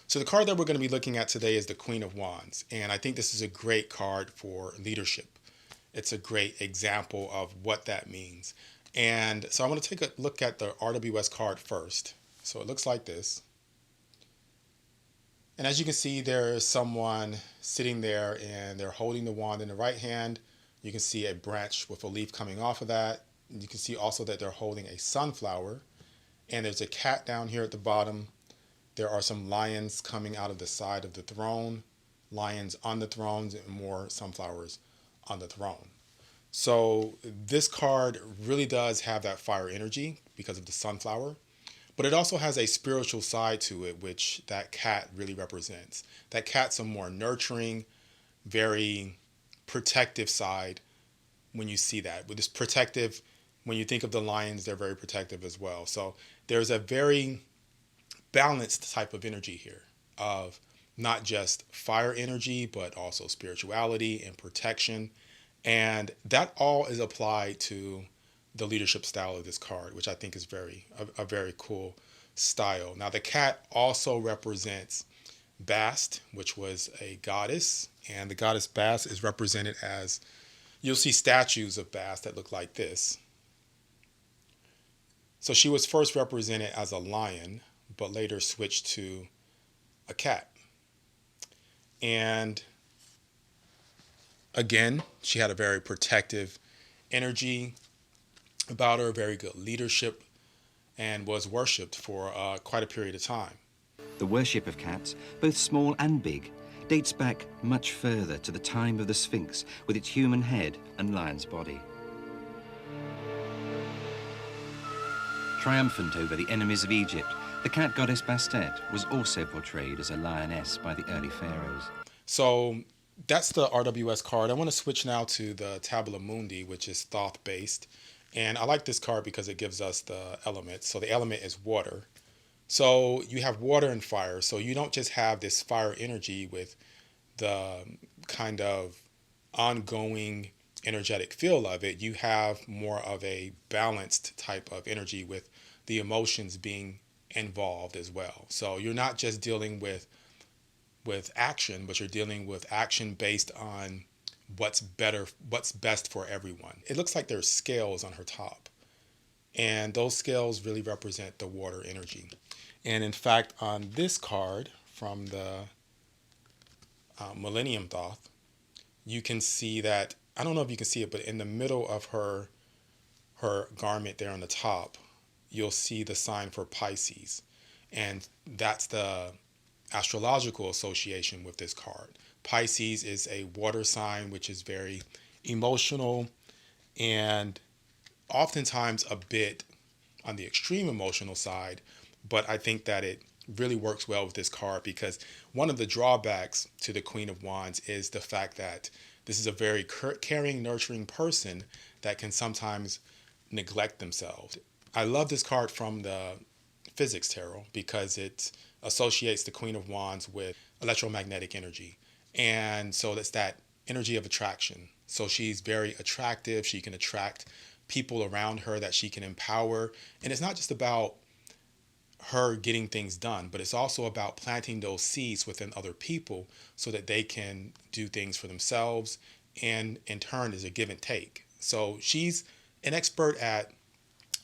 So the card that we're going to be looking at today is the Queen of Wands. And I think this is a great card for leadership. It's a great example of what that means. And so I want to take a look at the RWS card first. So it looks like this. And as you can see, there is someone sitting there and they're holding the wand in the right hand. You can see a branch with a leaf coming off of that. You can see also that they're holding a sunflower. And there's a cat down here at the bottom. There are some lions coming out of the side of the throne, lions on the thrones, and more sunflowers on the throne. So this card really does have that fire energy because of the sunflower, but it also has a spiritual side to it, which that cat really represents. That cat's a more nurturing, very protective side when you see that. With this protective, when you think of the lions, they're very protective as well. So there's a very balanced type of energy here of not just fire energy, but also spirituality and protection. And that all is applied to the leadership style of this card, which I think is a very cool style. Now, the cat also represents Bast, which was a goddess. And the goddess Bast is represented as, you'll see statues of Bast that look like this. So she was first represented as a lion, but later switched to a cat. And again, she had a very protective energy about her, very good leadership, and was worshipped for quite a period of time. The worship of cats, both small and big, dates back much further to the time of the Sphinx with its human head and lion's body. Triumphant over the enemies of Egypt, the cat goddess Bastet was also portrayed as a lioness by the early pharaohs. So that's the RWS card. I want to switch now to the Tabula Mundi, which is Thoth based. And I like this card because it gives us the elements. So the element is water. So you have water and fire. So you don't just have this fire energy with the kind of ongoing energetic feel of it. You have more of a balanced type of energy with the emotions being involved as well. So you're not just dealing with action, but you're dealing with action based on what's best for everyone. It looks like there's scales on her top, and those scales really represent the water energy. And in fact, on this card from the Millennium Thoth, you can see that, I don't know if you can see it, but in the middle of her garment there on the top, you'll see the sign for Pisces. And that's the astrological association with this card. Pisces is a water sign, which is very emotional and oftentimes a bit on the extreme emotional side. But I think that it really works well with this card because one of the drawbacks to the Queen of Wands is the fact that this is a very caring, nurturing person that can sometimes neglect themselves. I love this card from the Physics Tarot because it associates the Queen of Wands with electromagnetic energy. And so that's that energy of attraction. So she's very attractive. She can attract people around her that she can empower. And it's not just about her getting things done, but it's also about planting those seeds within other people so that they can do things for themselves. And in turn, is a give and take. So she's an expert at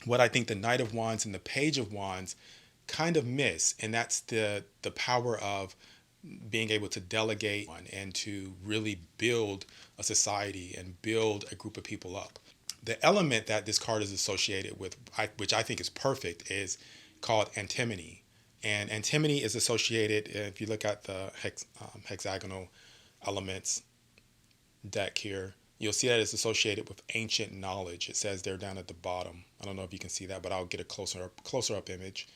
what I think the Knight of Wands and the Page of Wands kind of miss, and that's the power of being able to delegate and to really build a society and build a group of people up. The element that this card is associated with, which I think is perfect, is called antimony. And antimony is associated, if you look at the hexagonal elements deck here, you'll see that it's associated with ancient knowledge. It says there down at the bottom. I don't know if you can see that, but I'll get a closer up image.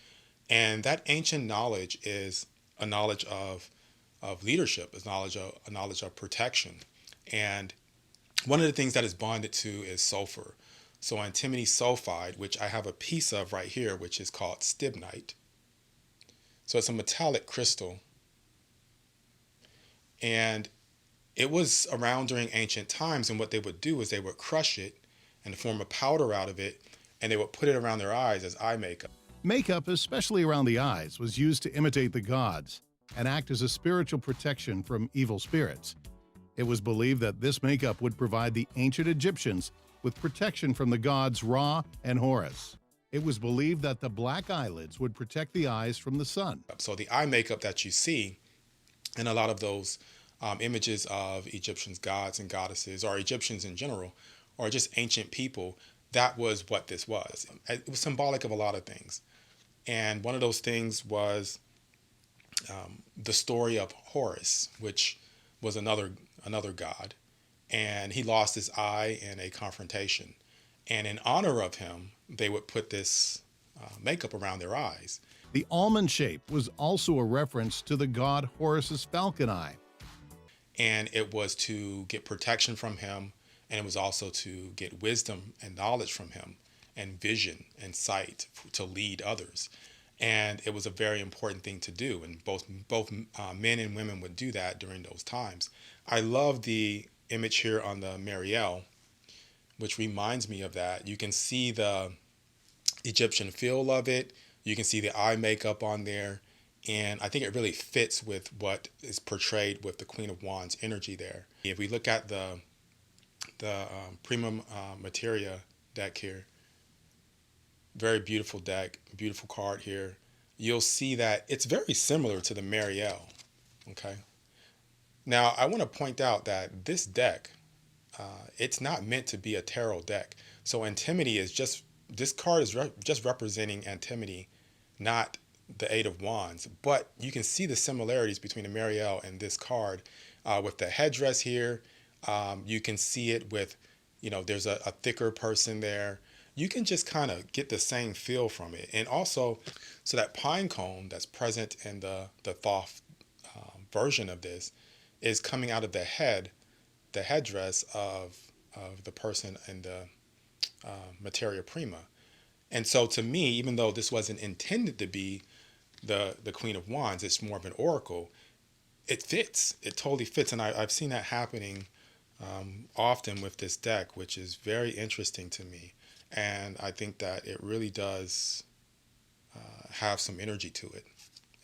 And that ancient knowledge is a knowledge of leadership, is a knowledge of protection. And one of the things that is bonded to is sulfur. So antimony sulfide, which I have a piece of right here, which is called stibnite. So it's a metallic crystal. And it was around during ancient times, and what they would do is they would crush it and form a powder out of it, and they would put it around their eyes as eye makeup. Makeup, especially around the eyes, was used to imitate the gods. and act as a spiritual protection from evil spirits. It was believed that this makeup would provide the ancient Egyptians with protection from the gods Ra and Horus. It was believed that the black eyelids would protect the eyes from the sun. So the eye makeup that you see in a lot of those images of Egyptians, gods and goddesses, or Egyptians in general, or just ancient people, that was what this was. It was symbolic of a lot of things. And one of those things was the story of Horus, which was another god, and he lost his eye in a confrontation. And in honor of him, they would put this makeup around their eyes. The almond shape was also a reference to the god Horus's falcon eye. And it was to get protection from him, and it was also to get wisdom and knowledge from him, and vision and sight to lead others. And it was a very important thing to do, and both men and women would do that during those times. I love the image here on the Mariel, which reminds me of that. You can see the Egyptian feel of it. You can see the eye makeup on there. And I think it really fits with what is portrayed with the Queen of Wands energy there. If we look at the Prima Materia deck here, very beautiful deck, beautiful card here. You'll see that it's very similar to the Mariel. Okay. Now, I want to point out that this deck, it's not meant to be a tarot deck. So Antimony is just, this card is just representing Antimony, not the Eight of Wands. But you can see the similarities between the Mariel and this card with the headdress here. You can see it with, there's a thicker person there. You can just kind of get the same feel from it. And also, so that pine cone that's present in the Thoth version of this is coming out of the headdress of the person in the Materia Prima. And so to me, even though this wasn't intended to be the Queen of Wands, it's more of an oracle, it fits. It totally fits. And I've seen that happening often with this deck, which is very interesting to me. And I think that it really does have some energy to it.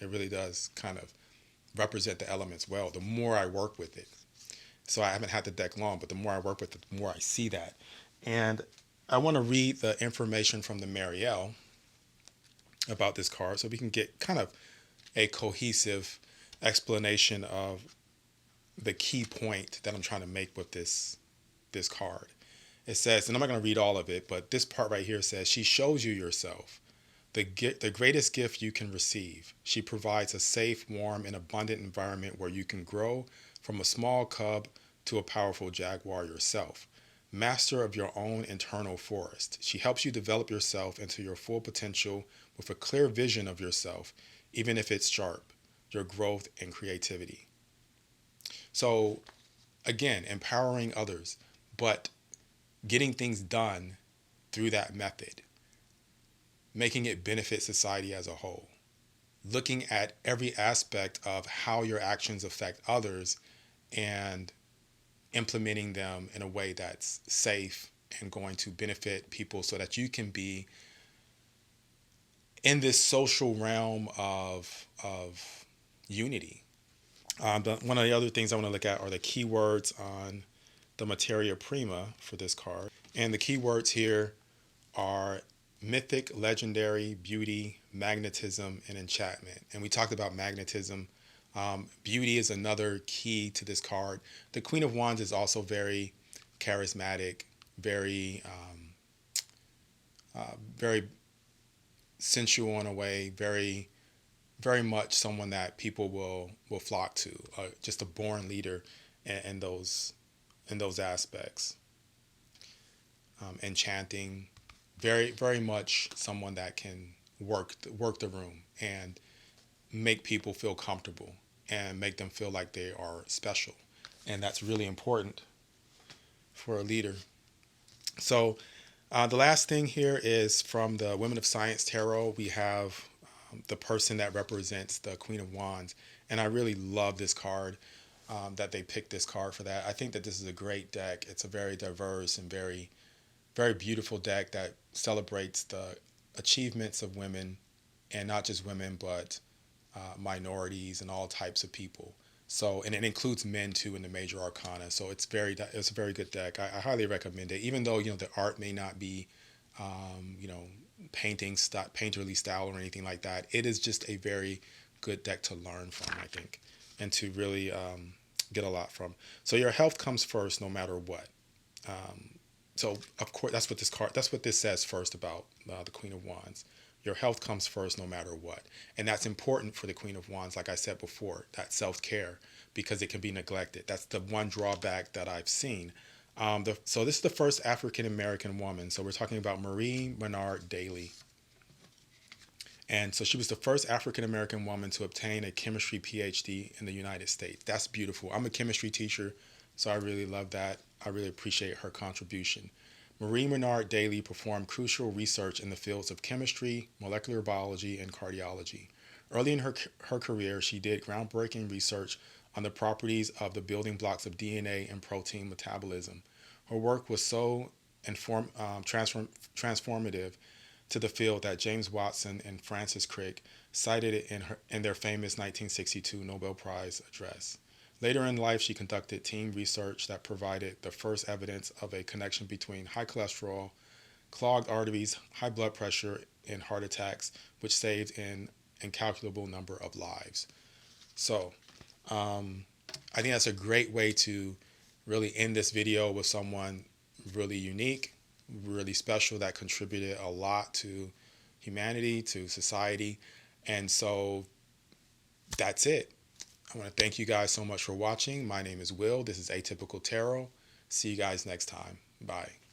It really does kind of represent the elements well, the more I work with it. So I haven't had the deck long, but the more I work with it, the more I see that. And I want to read the information from the Mariel about this card so we can get kind of a cohesive explanation of the key point that I'm trying to make with this card. It says, and I'm not going to read all of it, but this part right here says, she shows you yourself, the greatest gift you can receive. She provides a safe, warm, and abundant environment where you can grow from a small cub to a powerful jaguar yourself. Master of your own internal forest. She helps you develop yourself into your full potential with a clear vision of yourself, even if it's sharp, your growth and creativity. So, again, empowering others, but getting things done through that method, making it benefit society as a whole, looking at every aspect of how your actions affect others and implementing them in a way that's safe and going to benefit people so that you can be in this social realm of unity. One of the other things I want to look at are the keywords on the Materia Prima for this card. And the keywords here are mythic, legendary, beauty, magnetism, and enchantment. And we talked about magnetism. Beauty is another key to this card. The Queen of Wands is also very charismatic, very sensual in a way, very much someone that people will flock to, just a born leader in those aspects. Enchanting, very much someone that can work the room and make people feel comfortable and make them feel like they are special. And that's really important for a leader. So the last thing here is from the Women of Science Tarot. We have the person that represents the Queen of Wands. And I really love this card, that they picked this card for that. I think that this is a great deck. It's a very diverse and very beautiful deck that celebrates the achievements of women, and not just women, but minorities, and all types of people. So, and it includes men too in the major arcana. So it's a very good deck. I highly recommend it. Even though the art may not be, you know, painterly style or anything like that, it is just a very good deck to learn from, I think, and to really get a lot from. So your health comes first, no matter what. So of course that's what this says first about the Queen of Wands. Your health comes first no matter what. And that's important for the Queen of Wands, like I said before, that self-care, because it can be neglected. That's the one drawback that I've seen. So this is the first African-American woman. So we're talking about Marie Menard Daly. And so she was the first African-American woman to obtain a chemistry PhD in the United States. That's beautiful. I'm a chemistry teacher, so I really love that. I really appreciate her contribution. Marie Menard Daly performed crucial research in the fields of chemistry, molecular biology, and cardiology. Early in her career, she did groundbreaking research on the properties of the building blocks of DNA and protein metabolism. Her work was so transformative to the field that James Watson and Francis Crick cited it in their famous 1962 Nobel Prize address. Later in life, she conducted team research that provided the first evidence of a connection between high cholesterol, clogged arteries, high blood pressure, and heart attacks, which saved an incalculable number of lives. So I think that's a great way to really end this video with someone really unique, really special, that contributed a lot to humanity, to society. And so that's it. I want to thank you guys so much for watching. My name is Will. This is Atypical Tarot. See you guys next time. Bye.